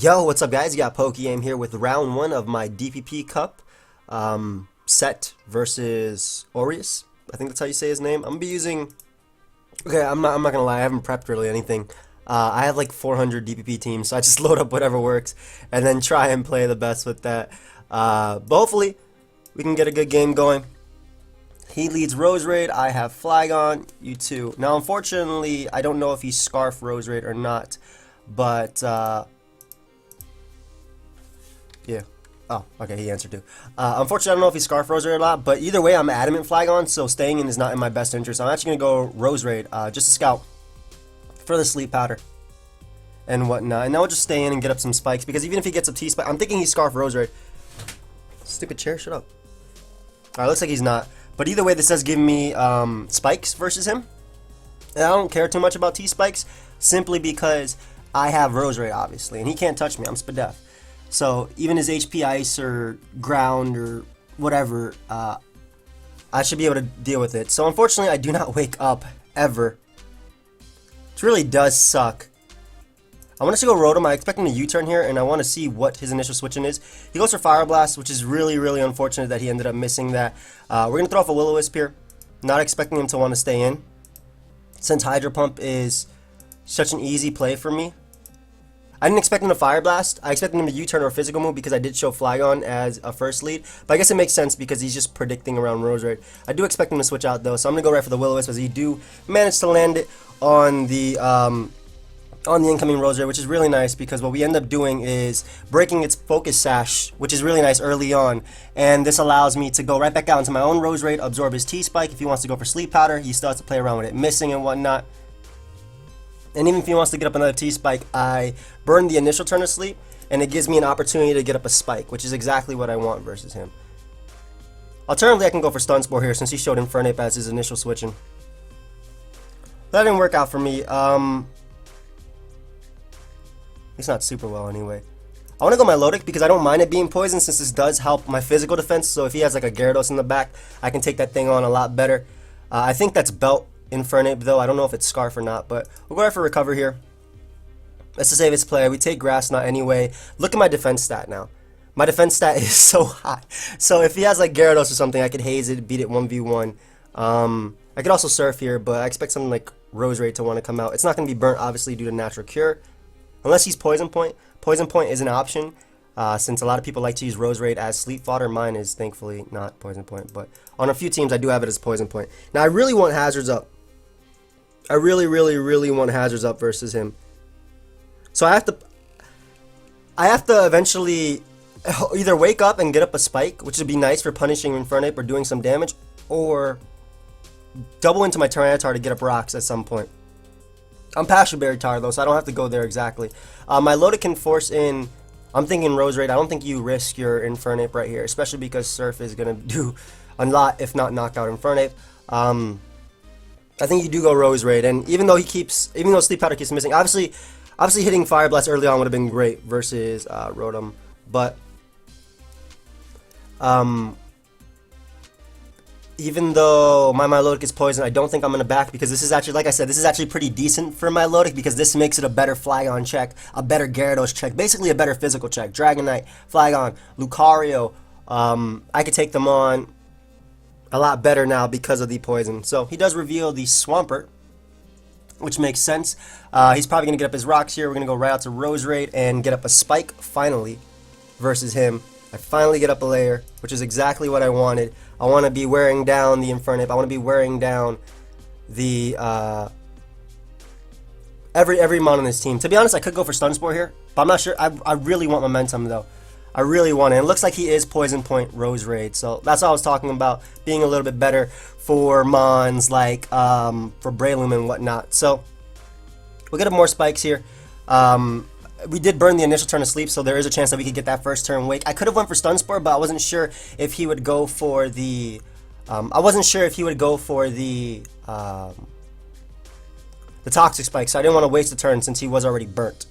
Yo, what's up guys? You got pokeaim here with round 1 of my DPP Cup set versus Aurious. I think that's how you say his name. I'm gonna be using. Okay, I'm not gonna lie. I haven't prepped really anything. I have like 400 DPP teams, so I just load up whatever works and then try and play the best with that. But hopefully we can get a good game going. He leads Rose Raid. I have Flygon. You too. Now, unfortunately, I don't know if he's Scarf Rose Raid or not, but. Yeah. Oh, okay, he answered too. Unfortunately, I don't know if he's Scarf Rose Raid or not, but either way, I'm adamant Flygon, so staying in is not in my best interest. I'm actually going to go Rose Raid, just to scout for the sleep powder and whatnot. And now we'll just stay in and get up some spikes, because even if he gets a T-Spike, I'm thinking he's Scarf Rose Raid. Stupid chair, shut up. Alright, looks like he's not. But either way, this does give me spikes versus him. And I don't care too much about T-Spikes, simply because I have Rose Raid, obviously, and he can't touch me. I'm Spadef. So even his HP Ice or Ground or whatever, I should be able to deal with it. So unfortunately, I do not wake up ever. Which really does suck. I want to go Rotom. I expect him to U-turn here, and I want to see what his initial switching is. He goes for Fire Blast, which is really, really unfortunate that he ended up missing that. We're going to throw off a Will-O-Wisp here. Not expecting him to want to stay in, since Hydro Pump is such an easy play for me. I didn't expect him to Fire Blast. I expected him to U-turn or a physical move because I did show Flygon as a first lead. But I guess it makes sense because he's just predicting around Rose Raid. I do expect him to switch out though, so I'm going to go right for the Will-O-Wisp, as he do manage to land it on the incoming Rose Raid, which is really nice because what we end up doing is breaking its Focus Sash, which is really nice early on. And this allows me to go right back out into my own Rose Raid, absorb his T-Spike. If he wants to go for Sleep Powder, he still has to play around with it missing and whatnot. And even if he wants to get up another T-Spike, I burn the initial turn of sleep, and it gives me an opportunity to get up a Spike, which is exactly what I want versus him. Alternatively, I can go for Stun Spore here, since he showed Infernape as his initial switching. That didn't work out for me. It's not super well anyway. I want to go Milotic because I don't mind it being poisoned, since this does help my physical defense. So if he has like a Gyarados in the back, I can take that thing on a lot better. I think that's Belt Infernape though. I don't know if it's Scarf or not, but we'll go right for Recover here. That's to save his play. We take Grass Knot anyway. Look at my defense stat now. My defense stat is so high. So if he has like Gyarados or something, I could haze it, beat it 1v1. I could also Surf here, but I expect something like Rose Raid to want to come out. It's not going to be burnt, obviously, due to Natural Cure. Unless he's Poison Point. Poison Point is an option, since a lot of people like to use Rose Raid as sleep fodder. Mine is thankfully not Poison Point, but on a few teams I do have it as Poison Point. Now I really want Hazards up. I really want Hazards up versus him. So I have to eventually either wake up and get up a Spike, which would be nice for punishing Infernape or doing some damage, or double into my Tyranitar to get up Rocks at some point. I'm Passion Berry Tar though, so I don't have to go there exactly. My Loda can force in. I'm thinking Rose Raid. I don't think you risk your Infernape right here, especially because Surf is gonna do a lot, if not knock out Infernape. I think you do go Rose Raid, and even though Sleep Powder keeps missing, obviously hitting Fire Blast early on would have been great versus Rotom, but even though my Milotic is poisoned, I don't think I'm going to back, because this is actually, like I said, this is actually pretty decent for Milotic, because this makes it a better Flygon check, a better Gyarados check, basically a better physical check. Dragonite, Flygon, Lucario, I could take them on a lot better now because of the poison. So he does reveal the Swampert, which makes sense. He's probably going to get up his rocks here. We're going to go right out to Rose Raid and get up a Spike finally versus him. I finally get up a layer, which is exactly what I wanted. I want to be wearing down the Infernape. I want to be wearing down the every mon on this team. To be honest, I could go for Stun Spore here, but I'm not sure. I really want momentum though. I really want it. It looks like he is Poison Point Rose Raid, so that's what I was talking about, being a little bit better for mons like for Breloom and whatnot. So we'll get up more spikes here. We did burn the initial turn of sleep, so there is a chance that we could get that first turn wake. I could have went for Stun Spore, but I wasn't sure if he would go for the Toxic Spike, so I didn't want to waste the turn since he was already burnt.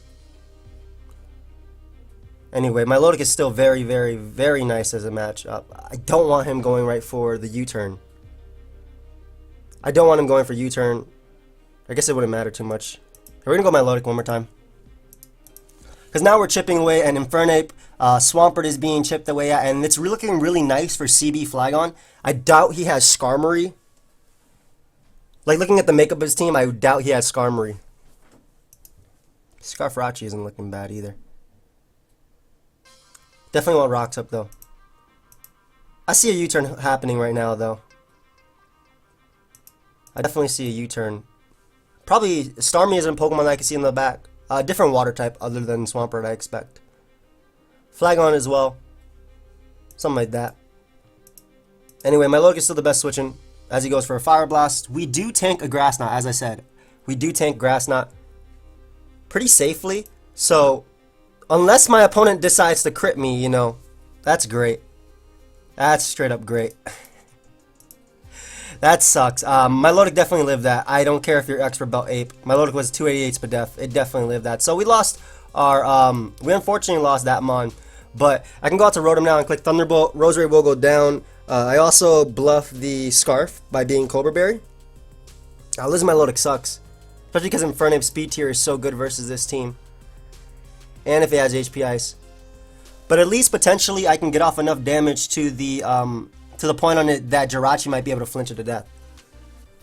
Anyway, my Milotic is still very nice as a matchup. I don't want him going right for the U-turn. I don't want him going for U-turn. I guess it wouldn't matter too much. We're going to go Milotic one more time. Because now we're chipping away, and Infernape, Swampert is being chipped away at, and it's looking really nice for CB Flygon. I doubt he has Skarmory. Like, looking at the makeup of his team, I doubt he has Skarmory. Scarfrachi isn't looking bad either. Definitely want Rocks up, though. I see a U-turn happening right now, though. I definitely see a U-turn. Probably Starmie isn't a Pokemon that I can see in the back. Different water type other than Swampert, I expect. Flagon as well. Something like that. Anyway, my Milotic is still the best switching as he goes for a Fire Blast. We do tank a Grass Knot, as I said. We do tank Grass Knot pretty safely. So, unless my opponent decides to crit me, you know, that's great. That's straight up great. That sucks. Milotic definitely lived that. I don't care if you're Expert Belt Ape. Milotic was 288 Spadef. It definitely lived that. So we lost our, we unfortunately lost that Mon. But I can go out to Rotom now and click Thunderbolt. Roserade will go down. I also bluff the Scarf by being Cobra Berry. Losing Milotic sucks. Especially because Infernape's speed tier is so good versus this team. And if it has HP Ice. But at least potentially I can get off enough damage to the point on it that Jirachi might be able to flinch it to death.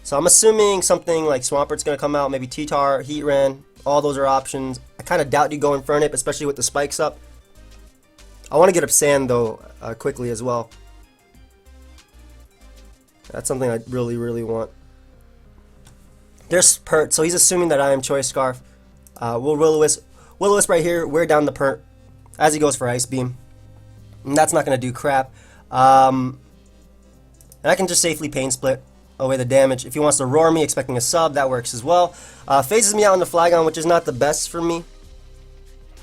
So I'm assuming something like Swampert's going to come out, maybe T-Tar, Heatran, all those are options. I kind of doubt you go Infernape, especially with the spikes up. I want to get up Sand though, quickly as well. That's something I really, really want. There's Pert, so he's assuming that I am Choice Scarf. Will-O-Wisp right here, wear down the Pert as he goes for Ice Beam. And that's not going to do crap. And I can just safely Pain Split away the damage. If he wants to Roar me, expecting a sub, that works as well. Phases me out into Flygon, which is not the best for me.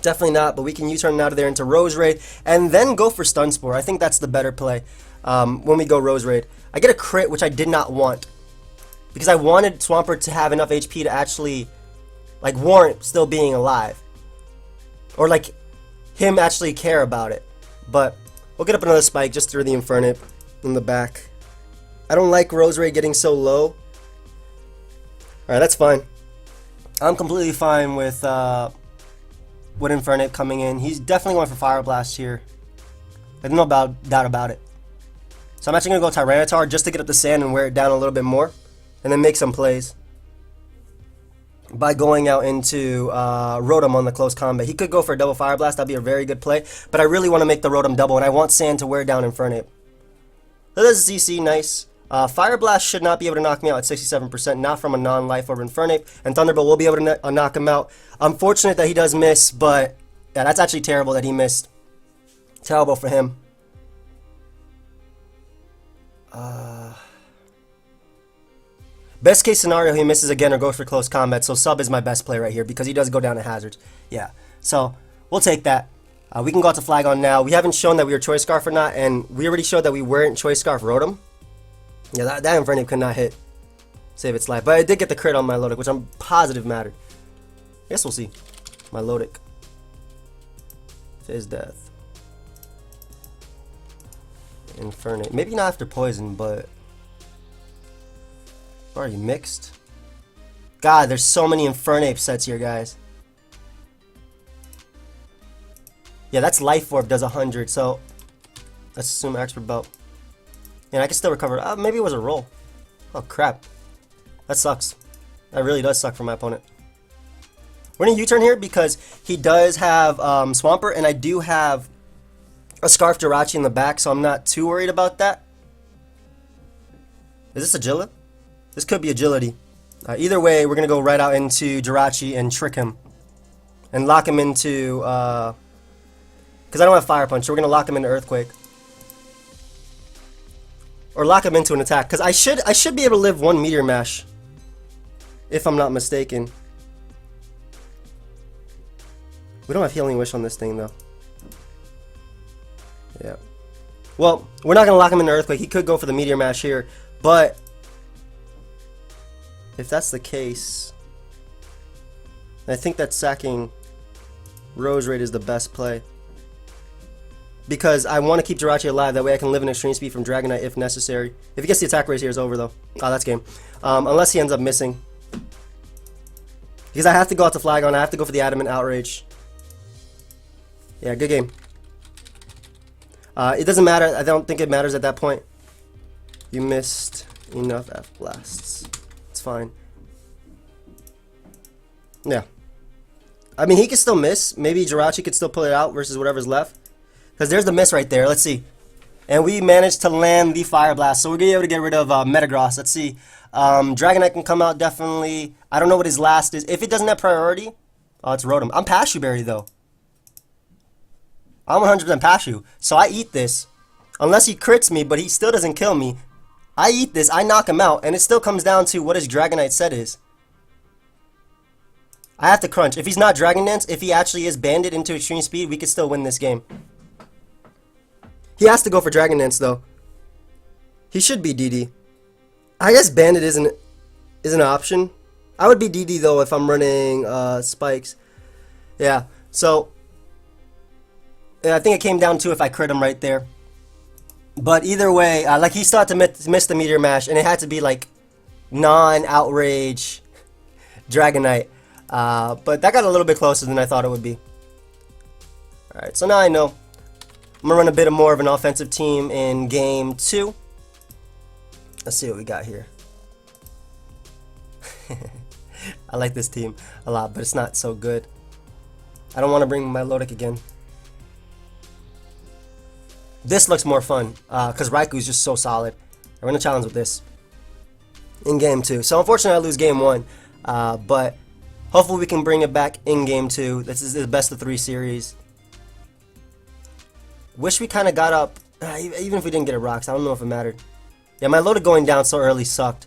Definitely not, but we can U-turn out of there into Roserade, and then go for Stun Spore. I think that's the better play when we go Roserade. I get a crit, which I did not want. Because I wanted Swampert to have enough HP to actually, like, warrant still being alive. Or, like, him actually care about it. But we'll get up another Spike just through the Infernape in the back. I don't like Roserade getting so low. Alright, that's fine. I'm completely fine with Infernape coming in. He's definitely going for Fire Blast here. There's no doubt about it. So I'm actually going to go Tyranitar just to get up the Sand and wear it down a little bit more. And then make some plays by going out into Rotom on the close combat. He could go for a double Fire Blast. That'd be a very good play. But I really want to make the Rotom double, and I want Sand to wear down Infernape. So this is CC, nice. Fire Blast should not be able to knock me out at 67%, not from a non-life over Infernape. And Thunderbolt will be able to knock him out. Unfortunate that he does miss, but yeah, that's actually terrible that he missed. Terrible for him. Best case scenario, he misses again or goes for close combat, so sub is my best play right here because he does go down to hazards. Yeah, so we'll take that. We can go out to Flygon now. We haven't shown that we were Choice Scarf or not, and we already showed that we weren't Choice Scarf Rotom. Yeah, that Infernape could not hit. Save its life. But I did get the crit on my Milotic, which I'm positive mattered. I guess we'll see. Milotic. Fizz Death. Infernape. Maybe not after Poison, but... already mixed. God, there's so many Infernape sets here, guys. Yeah, that's Life Orb does 100, so let's assume Expert Belt. And I can still recover. Maybe it was a roll. Oh, crap. That sucks. That really does suck for my opponent. We're going to U-turn here because he does have Swampert, and I do have a Scarf Jirachi in the back, so I'm not too worried about that. Is this Agility? This could be Agility. Either way, we're going to go right out into Jirachi and trick him. And lock him into... because I don't have Fire Punch, so we're going to lock him into Earthquake. Or lock him into an attack. Because I should be able to live one Meteor Mash. If I'm not mistaken. We don't have Healing Wish on this thing, though. Yeah. Well, we're not going to lock him into Earthquake. He could go for the Meteor Mash here. But... if that's the case... I think that sacking Roserade is the best play. Because I want to keep Jirachi alive, that way I can live in Extreme Speed from Dragonite if necessary. If he gets the attack raise here, it's over though. Oh, that's game. Unless he ends up missing. Because I have to go out to Flygon, I have to go for the Adamant Outrage. Yeah, good game. It doesn't matter. I don't think it matters at that point. You missed enough F blasts. It's fine. Yeah. I mean, he could still miss. Maybe Jirachi could still pull it out versus whatever's left. Because there's the miss right there. Let's see. And we managed to land the Fire Blast. So we're going to be able to get rid of Metagross. Let's see. Dragonite can come out definitely. I don't know what his last is. If it doesn't have priority, oh, it's Rotom. I'm Pashu Berry, though. I'm 100% Pashu. So I eat this. Unless he crits me, but he still doesn't kill me. I eat this. I knock him out. And it still comes down to what his Dragonite set is. I have to crunch. If he's not Dragon Dance, if he actually is banded into extreme speed, we could still win this game. He has to go for Dragon Dance, though. He should be DD. I guess banded isn't an option. I would be DD, though, if I'm running spikes. Yeah, so yeah, I think it came down to if I crit him right there. But either way, like he started to miss the Meteor Mash, and it had to be like non-outrage Dragonite. But that got a little bit closer than I thought it would be. Alright, so now I know. I'm going to run a bit more of an offensive team in game 2. Let's see what we got here. I like this team a lot, but it's not so good. I don't want to bring my Lodic again. This looks more fun, because Raikou is just so solid. I'm going to challenge with this in game 2. So unfortunately I lose game 1, but hopefully we can bring it back in game 2. This is the best of 3 series. Wish we kind of got up, even if we didn't get a Rocks. I don't know if it mattered. Yeah, my Lodic going down so early sucked.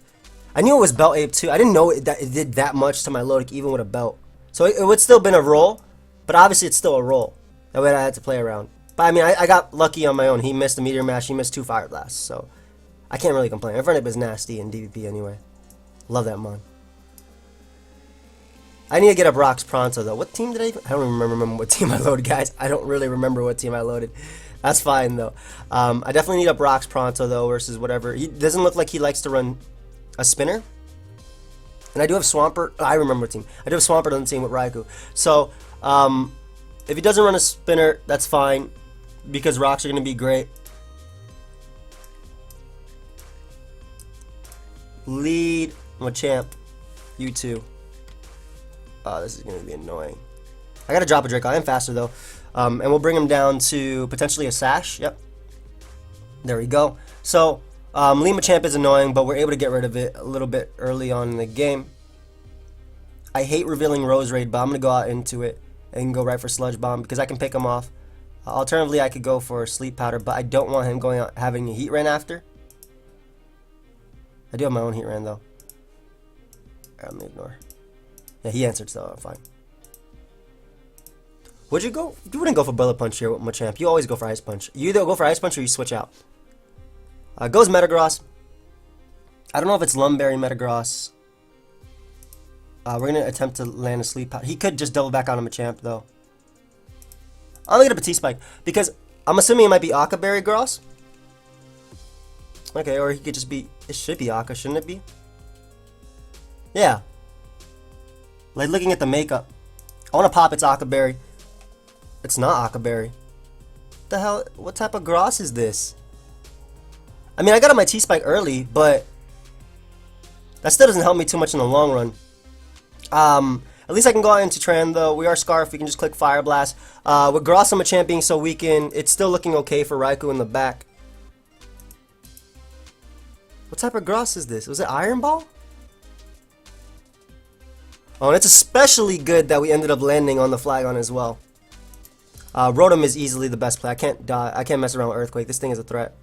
I knew it was Belt Ape too. I didn't know it did that much to my Lodic even with a belt. So it would still been a roll, but obviously it's still a roll. That way I had to play around. But I mean, I got lucky on my own. He missed a Meteor Mash, he missed 2 Fire Blasts, so I can't really complain. Everyone is nasty in DPP anyway. Love that mon. I need to get up Rocks pronto though. What team did I don't remember what team I loaded, guys. I don't really remember what team I loaded. That's fine though. I definitely need up Rocks pronto though versus whatever. He doesn't look like he likes to run a spinner. And I do have Swampert. I remember what team. I do have Swampert on the team with Raikou. So if he doesn't run a spinner, that's fine because Rocks are going to be great. Lead Machamp. You too. Oh, this is going to be annoying. I got to drop a Draco. I am faster, though. And we'll bring him down to potentially a Sash. Yep. There we go. So, Lead Machamp is annoying, but we're able to get rid of it a little bit early on in the game. I hate revealing Rose Raid, but I'm going to go out into it and go right for Sludge Bomb because I can pick him off. Alternatively, I could go for Sleep Powder, but I don't want him going out having a Heat Ran after. I do have my own Heat Ran, though. I'm going to ignore. Yeah, he answered, so I'm fine. Would you go? You wouldn't go for Bullet Punch here with Machamp. You always go for Ice Punch. You either go for Ice Punch or you switch out. Goes Metagross. I don't know if it's Lumberry Metagross. We're going to attempt to land a Sleep Powder. He could just double back on a Machamp, though. I'm going to get a T-Spike because I'm assuming it might be Aqua Berry Gross. Okay, or he could just be... It should be Aqua, shouldn't it be? Yeah. Like looking at the makeup. I want to pop its Aqua Berry. It's not Aqua Berry. What the hell? What type of Gross is this? I mean, I got on my T-Spike early, but that still doesn't help me too much in the long run. At least I can go out into Tran, though. We are Scarf. We can just click Fire Blast. With Gross and Machamp being so weakened, it's still looking okay for Raikou in the back. What type of Gross is this? Was it Iron Ball? Oh, and it's especially good that we ended up landing on the Flagon as well. Rotom is easily the best play. I can't die. I can't mess around with Earthquake. This thing is a threat.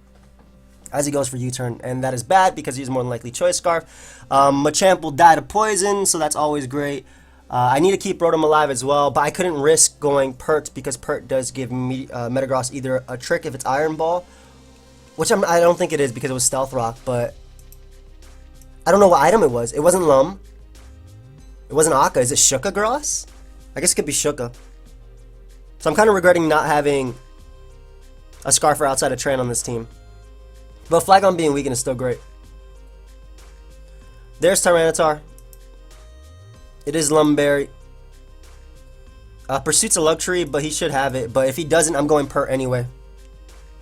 As he goes for U-turn, and that is bad because he's more than likely Choice Scarf. Machamp will die to Poison, so that's always great. I need to keep Rotom alive as well, but I couldn't risk going Pert because Pert does give me Metagross either a trick if it's Iron Ball, which I don't think it is because it was Stealth Rock, but I don't know what item it was. It wasn't Lum. It wasn't Akka. Is it Shuka Gross? I guess it could be Shuka. So I'm kind of regretting not having a Scarfer outside of Tran on this team. But Flagon being weakened is still great. There's Tyranitar. It is Lumberry. Pursuit's a luxury, but he should have it. But if he doesn't, I'm going pert anyway.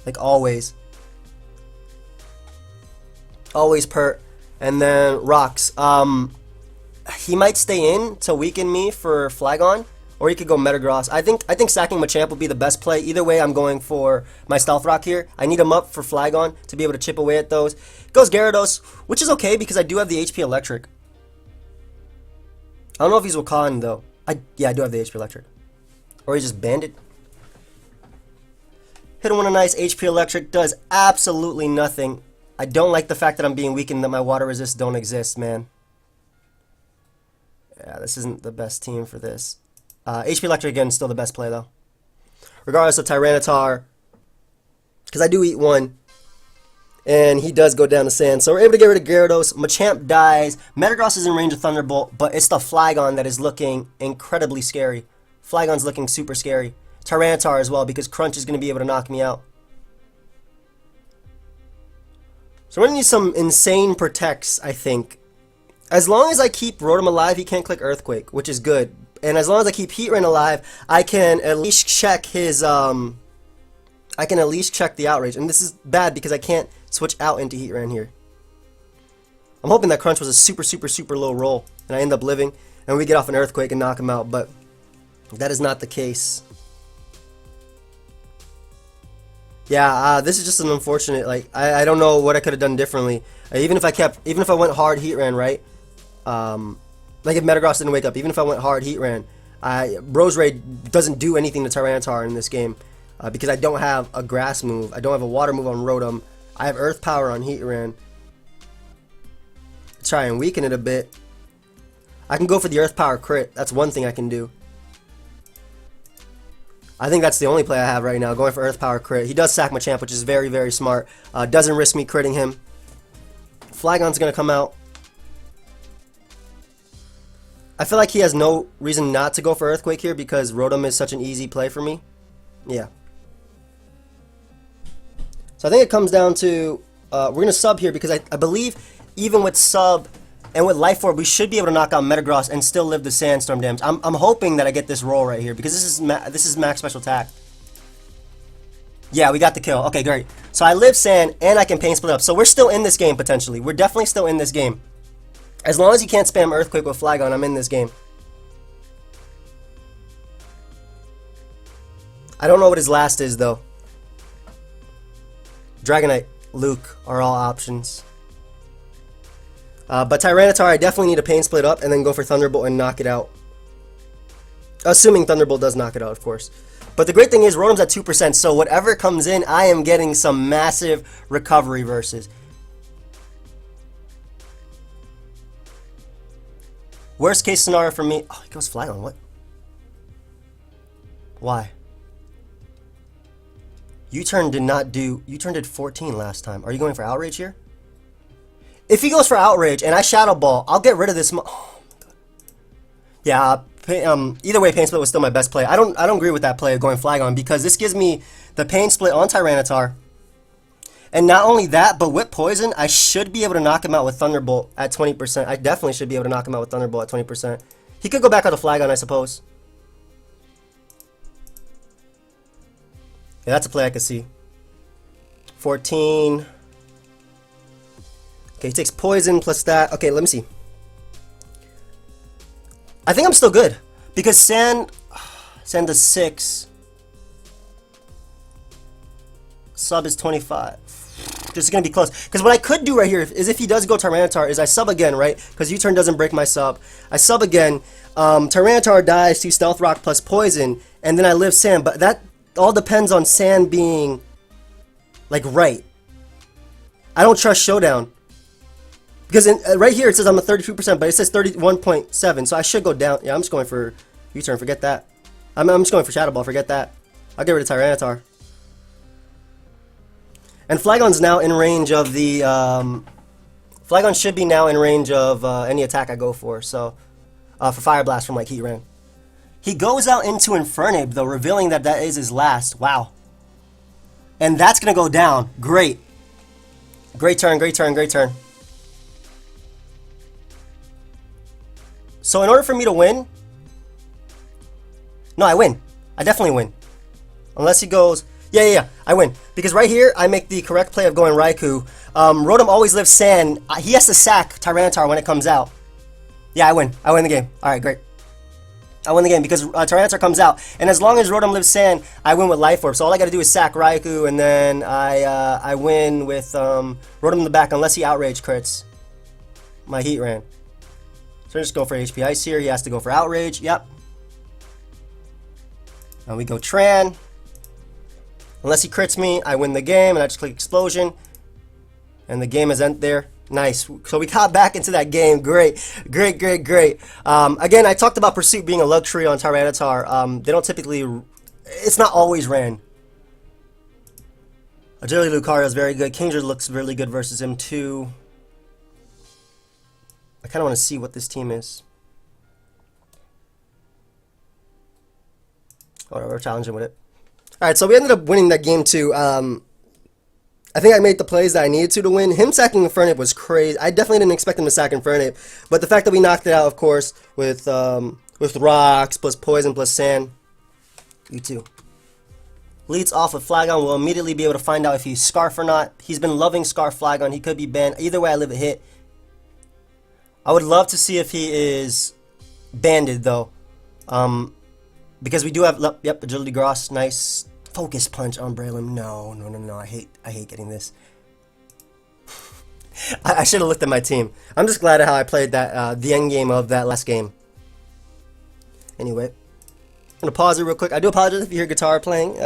Like always. Always pert. And then rocks. He might stay in to weaken me for Flagon, or he could go Metagross. I think sacking Machamp would be the best play. Either way, I'm going for my Stealth Rock here. I need him up for Flagon to be able to chip away at those. Goes Gyarados, which is okay because I do have the HP Electric. I don't know if he's Wakan though. Yeah, I do have the HP Electric. Or he's just Bandit. Hit him with a nice HP Electric. Does absolutely nothing. I don't like the fact that I'm being weakened, that my water resists don't exist, man. Yeah, this isn't the best team for this. HP Electric, again, still the best play, though. Regardless of Tyranitar, because I do eat one, and he does go down to sand. So we're able to get rid of Gyarados. Machamp dies. Metagross is in range of Thunderbolt, but it's the Flygon that is looking incredibly scary. Flygon's looking super scary. Tyranitar as well, because Crunch is going to be able to knock me out. So we're going to need some insane protects, I think. As long as I keep Rotom alive, he can't click Earthquake, which is good. And as long as I keep Heatran alive, I can at least check his, I can at least check the Outrage. And this is bad because I can't switch out into Heatran here. I'm hoping that Crunch was a super, super, super low roll, and I end up living, and we get off an Earthquake and knock him out, but that is not the case. Yeah, this is just an unfortunate, like, I don't know what I could have done differently. Even if I went hard Heatran, right? Like if Metagross didn't wake up, even if I went hard Heatran, Roserade doesn't do anything to Tyranitar in this game because I don't have a grass move. I don't have a water move on Rotom. I have Earth Power on Heatran. Try and weaken it a bit. I can go for the Earth Power crit. That's one thing I can do. I think that's the only play I have right now, going for Earth Power crit. He does sack Machamp, which is very, very smart. Doesn't risk me critting him. Flygon's going to come out. I feel like he has no reason not to go for Earthquake here because Rotom is such an easy play for me. Yeah. So I think it comes down to, we're going to sub here because I believe even with sub and with Life Orb, we should be able to knock out Metagross and still live the Sandstorm damage. I'm hoping that I get this roll right here because this is max special attack. Yeah, we got the kill. Okay, great. So I live Sand and I can Pain Split up. So we're still in this game potentially. We're definitely still in this game. As long as you can't spam Earthquake with Flygon, I'm in this game. I don't know what his last is, though. Dragonite, Luke are all options. But Tyranitar, I definitely need to Pain Split up and then go for Thunderbolt and knock it out. Assuming Thunderbolt does knock it out, of course. But the great thing is, Rotom's at 2%, so whatever comes in, I am getting some massive recovery versus. Worst case scenario for me. Oh, he goes Flygon. What? Why? U-turn did not do. U-turn did 14 last time. Are you going for Outrage here? If he goes for Outrage and I Shadow Ball, I'll get rid of this. Oh my God. Yeah. Either way, Pain Split was still my best play. I don't agree with that play of going Flygon because this gives me the Pain Split on Tyranitar. And not only that, but with Poison, I should be able to knock him out with Thunderbolt at 20%. I definitely should be able to knock him out with Thunderbolt at 20%. He could go back out of Flygon, I suppose. Yeah, that's a play I could see. 14. Okay, he takes Poison plus that. Okay, let me see. I think I'm still good. Because Sand does 6. Sub is 25. This is going to be close. Because what I could do right here is if he does go Tyranitar is I sub again, right? Because U-turn doesn't break my sub. I sub again. Tyranitar dies to Stealth Rock plus Poison. And then I live Sand. But that all depends on Sand being, like, right. I don't trust Showdown. Because right here it says I'm a 32%, but it says 31.7. So I should go down. Yeah, I'm just going for U-turn. Forget that. I'm just going for Shadow Ball. Forget that. I'll get rid of Tyranitar. And Flygon's now in range of the, Flygon should be now in range of any attack I go for, so, for Fire Blast from, like, Heatran. He goes out into Infernape, though, revealing that that is his last. Wow. And that's going to go down. Great. Great turn, great turn, great turn. So in order for me to win, No, I win. I definitely win. Unless he goes... Yeah, I win. Because right here, I make the correct play of going Raikou. Rotom always lives Sand. He has to sack Tyranitar when it comes out. Yeah, I win. I win the game. Alright, great. I win the game because Tyranitar comes out. And as long as Rotom lives Sand, I win with Life Orb. So all I got to do is sack Raikou, and then I win with Rotom in the back unless he Outrage crits my Heatran. So I just go for HP Ice here. He has to go for Outrage. Yep. And we go Tran. Unless he crits me, I win the game, and I just click Explosion. And the game is end there. Nice. So we got back into that game. Great. Again, I talked about Pursuit being a luxury on Tyranitar. They don't typically... It's not always ran. Agility Lucario is very good. Kingdra looks really good versus him, too. I kind of want to see what this team is. Oh, we're challenging with it. Alright, so we ended up winning that game too. I think I made the plays that I needed to win. Him sacking Infernape was crazy. I definitely didn't expect him to sack Infernape. But the fact that we knocked it out, of course, with rocks, plus poison, plus sand. You too. Leads off with Flagon. We'll immediately be able to find out if he's Scarf or not. He's been loving Scarf Flagon. He could be banned. Either way, I live a hit. I would love to see if he is banded, though. Because we do have, yep, Agility Gross, nice. Focus Punch on Breloom. No. I hate getting this. I should have looked at my team. I'm just glad at how I played that, the end game of that last game. Anyway, I'm gonna pause it real quick. I do apologize if you hear guitar playing.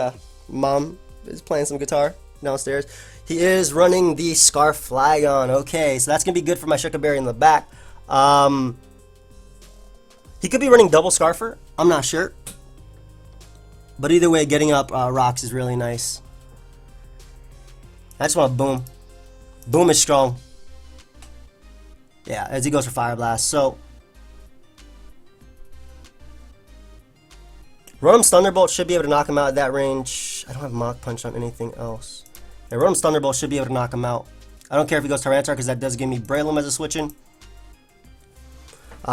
Mom is playing some guitar downstairs. He is running the Scarf Flagon. Okay, so that's gonna be good for my Shuka Berry in the back. He could be running double Scarfer. I'm not sure. But either way, getting up rocks is really nice. I just want Boom. Boom is strong. Yeah, as he goes for Fire Blast. So, Rotom's Thunderbolt should be able to knock him out at that range. I don't have Mach Punch on anything else. Yeah, Rotom's Thunderbolt should be able to knock him out. I don't care if he goes Tyranitar because that does give me Breloom as a switch-in.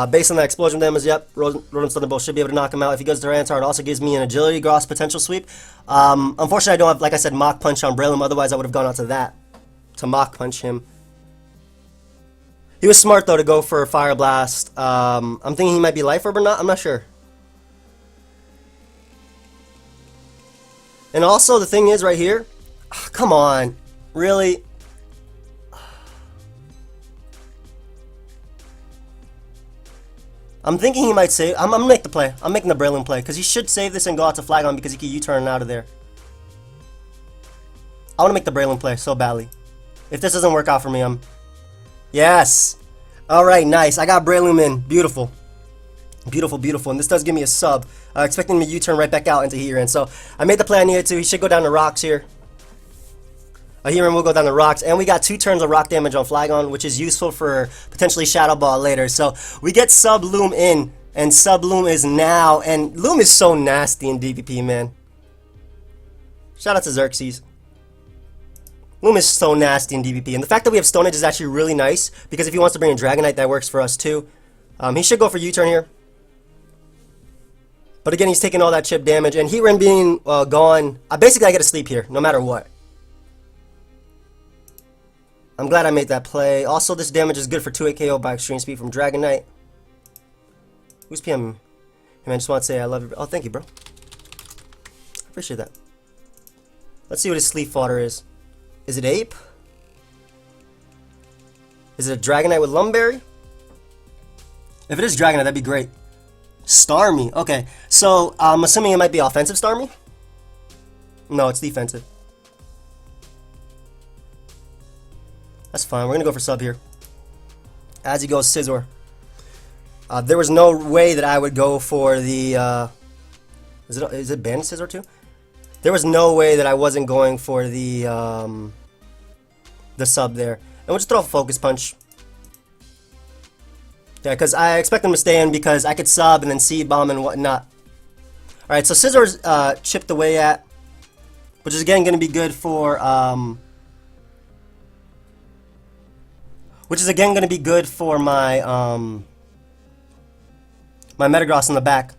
Based on that explosion damage, yep, Rotom's Thunderbolt should be able to knock him out. If he goes to Tyranitar, it also gives me an Agility Gross potential sweep. Unfortunately, I don't have, like I said, Mach Punch on Breloom. Otherwise, I would have gone out to that to Mach Punch him. He was smart, though, to go for Fire Blast. I'm thinking he might be Life Orb or not. I'm not sure. And also, the thing is right here, come on, really? I'm thinking he might save. I'm gonna make the play. I'm making the Breloom play because he should save this and go out to Flagon because he can U-turn out of there. I want to make the Breloom play so badly. If this doesn't work out for me, yes. All right, nice. I got Breloom in. Beautiful. And this does give me a sub. Expecting him to U-turn right back out into Heatran. So I made the play I needed to. He should go down to rocks here. Heatran will go down to rocks, and we got 2 turns of rock damage on Flagon, which is useful for potentially Shadow Ball later. So we get Sub Loom in, and Sub Loom is now, and Loom is so nasty in DPP, man. Shout out to Xerxes. Loom is so nasty in DPP, and the fact that we have Stone Edge is actually really nice, because if he wants to bring in Dragonite, that works for us too. He should go for U-turn here. But again, he's taking all that chip damage, and Heatran being gone, basically I get to sleep here, no matter what. I'm glad I made that play. Also, this damage is good for 2-hit KO by Extreme Speed from Dragonite. Who's PM? Hey man, I just want to say I love you. Oh, thank you, bro. Appreciate that. Let's see what his Sleep Fodder is. Is it Ape? Is it a Dragonite with Lumberry? If it is Dragonite, that'd be great. Starmie. Okay, so I'm assuming it might be offensive Starmie? No, it's defensive. That's fine. We're going to go for sub here. As he goes Scizor. There was no way that I would go for the... Is it banned Scizor too? There was no way that I wasn't going for the sub there. And we'll just throw a Focus Punch. Yeah, because I expect him to stay in because I could sub and then Seed Bomb and whatnot. Alright, so Scizor's chipped away at. Which is again going to be good for... which is again going to be good for my my Metagross in the back.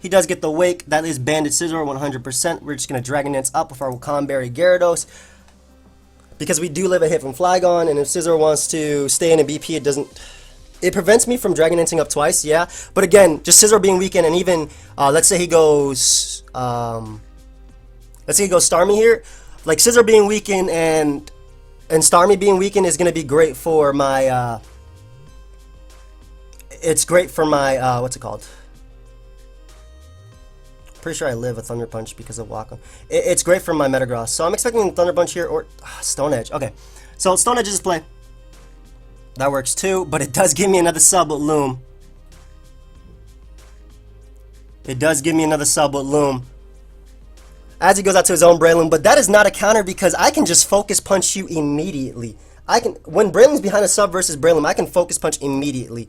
He does get the wake. That is Bandit Scizor 100%. We're just going to Dragon Dance up with our Wakamberry Gyarados. Because we do live a hit from Flygon, and if Scizor wants to stay in a BP, it doesn't... It prevents me from Dragon Dancing up twice, yeah. But again, just Scizor being weakened, and even, let's say he goes... let's say he goes Starmie here. Like, Scizor being weakened and Starmie being weakened is going to be great for my... it's great for my, what's it called? Pretty sure I live a Thunder Punch because of Waka. It's great for my Metagross. So I'm expecting Thunder Punch here or Stone Edge. Okay. So Stone Edge is play. That works too, but it does give me another sub with Loom. It does give me another sub with Loom. As he goes out to his own Breloom, but that is not a counter because I can just Focus Punch you immediately. When Breloom's behind a sub versus Breloom, I can Focus Punch immediately.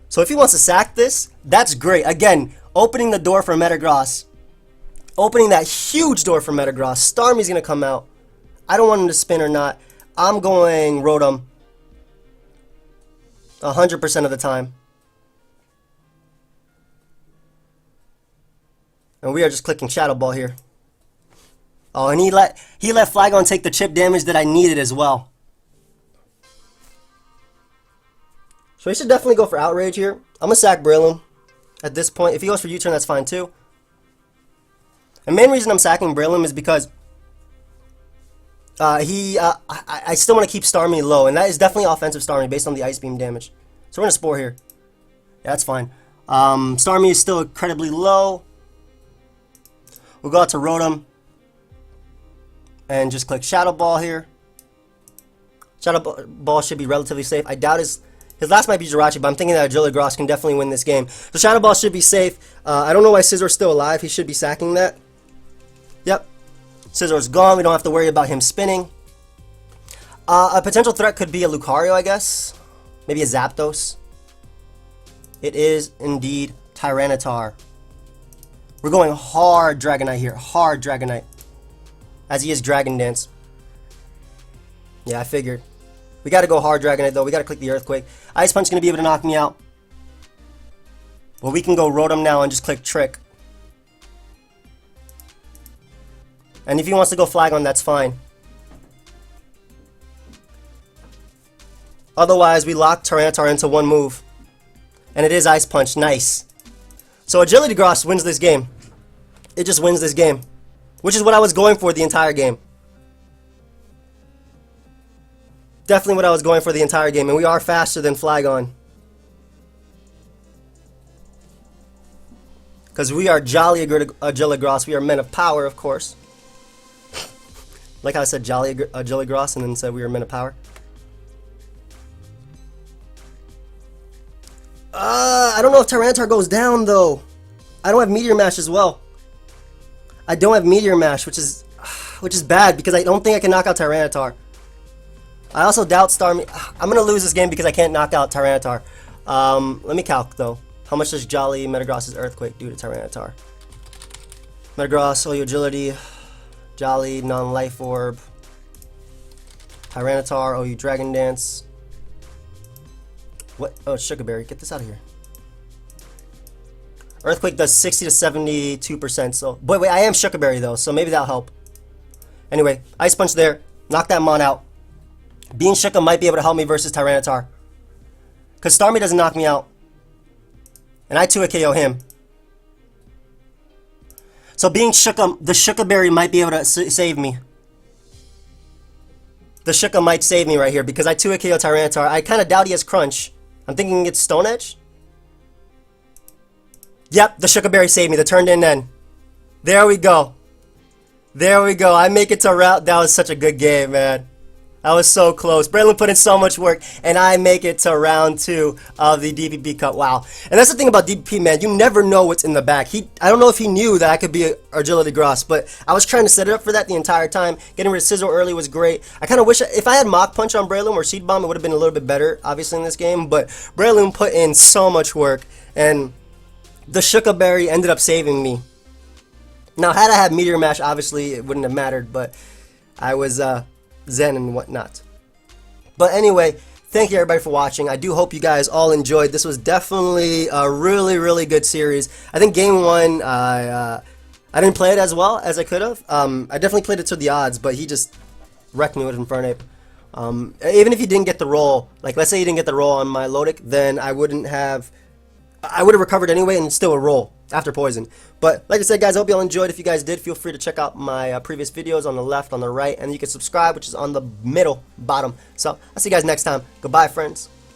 So if he wants to sack this, that's great. Again, opening the door for Metagross. Opening that huge door for Metagross. Starmie's going to come out. I don't want him to spin or not. I'm going Rotom. 100% of the time. And we are just clicking Shadow Ball here. Oh, and he let Flygon take the chip damage that I needed as well. So he should definitely go for Outrage here. I'm going to sack Breloom at this point. If he goes for U-turn, that's fine too. The main reason I'm sacking Breloom is because I still want to keep Starmie low, and that is definitely offensive Starmie based on the Ice Beam damage. So we're going to Spore here. Yeah, that's fine. Starmie is still incredibly low. We'll go out to Rotom and just click Shadow Ball here. Shadow Ball should be relatively safe. I doubt his last might be Jirachi, but I'm thinking that Agility Gross can definitely win this game. So Shadow Ball should be safe. I don't know why Scizor's still alive. He should be sacking that. Yep. Scizor's gone. We don't have to worry about him spinning. A potential threat could be a Lucario, I guess. Maybe a Zapdos. It is indeed Tyranitar. We're going hard Dragonite here. Hard Dragonite. As he is Dragon Dance. Yeah, I figured. We got to go hard Dragonite though. We got to click the Earthquake. Ice Punch is going to be able to knock me out. Well, we can go Rotom now and just click Trick. And if he wants to go Flygon, that's fine. Otherwise, we lock Tyranitar into one move. And it is Ice Punch. Nice. So Agility Gross wins this game. It just wins this game. Which is what I was going for the entire game. Definitely what I was going for the entire game. And we are faster than Flygon. Because we are Jolly Agility Gross. We are men of power, of course. Like how I said Jolly Agility Gross and then said we are men of power. I don't know if Tyranitar goes down though. I don't have Meteor Mash as well. I don't have Meteor Mash, which is bad because I don't think I can knock out Tyranitar. I also doubt Starmie. I'm gonna lose this game because I can't knock out Tyranitar. Let me calc though. How much does Jolly Metagross's Earthquake do to Tyranitar? Metagross, OU Agility, Jolly, Non-Life Orb, Tyranitar, OU Dragon Dance. What? Oh, it's Sugar Berry. Get this out of here. Earthquake does 60 to 72%. So, wait, I am Sugar Berry though, so maybe that'll help. Anyway, Ice Punch there. Knock that Mon out. Being Shuka might be able to help me versus Tyranitar. Because Starmie doesn't knock me out. And I 2 KO him. So being Shuka, the Shuka Berry might be able to save me. The Shuka might save me right here because I 2 KO Tyranitar. I kind of doubt he has Crunch. I'm thinking it's Stone Edge. Yep, the Shuka Berry saved me. The turned in then. There we go. There we go. I make it to round. That was such a good game, man. That was so close. Breloom put in so much work, and I make it to round 2 of the DPP Cup. Wow. And that's the thing about DPP, man. You never know what's in the back. I don't know if he knew that I could be a Agility Gross, but I was trying to set it up for that the entire time. Getting rid of Scizor early was great. I kind of wish if I had Mach Punch on Breloom or Seed Bomb, it would have been a little bit better, obviously, in this game. But Breloom put in so much work, and the Shuka Berry ended up saving me. Now, had I had Meteor Mash, obviously, it wouldn't have mattered, but I was Zen and whatnot. But anyway, thank you everybody for watching. I do hope you guys all enjoyed. This was definitely a really good series. I think game one, I didn't play it as well as I could have. I definitely played it to the odds, but he just wrecked me with Infernape. Even if he didn't get the roll, like let's say he didn't get the roll on my Lodic, then I would have recovered anyway and still a roll after poison. But like I said, guys, I hope you all enjoyed. If you guys did, feel free to check out my previous videos on the left, on the right, and you can subscribe, which is on the middle bottom. So I'll see you guys next time. Goodbye, friends.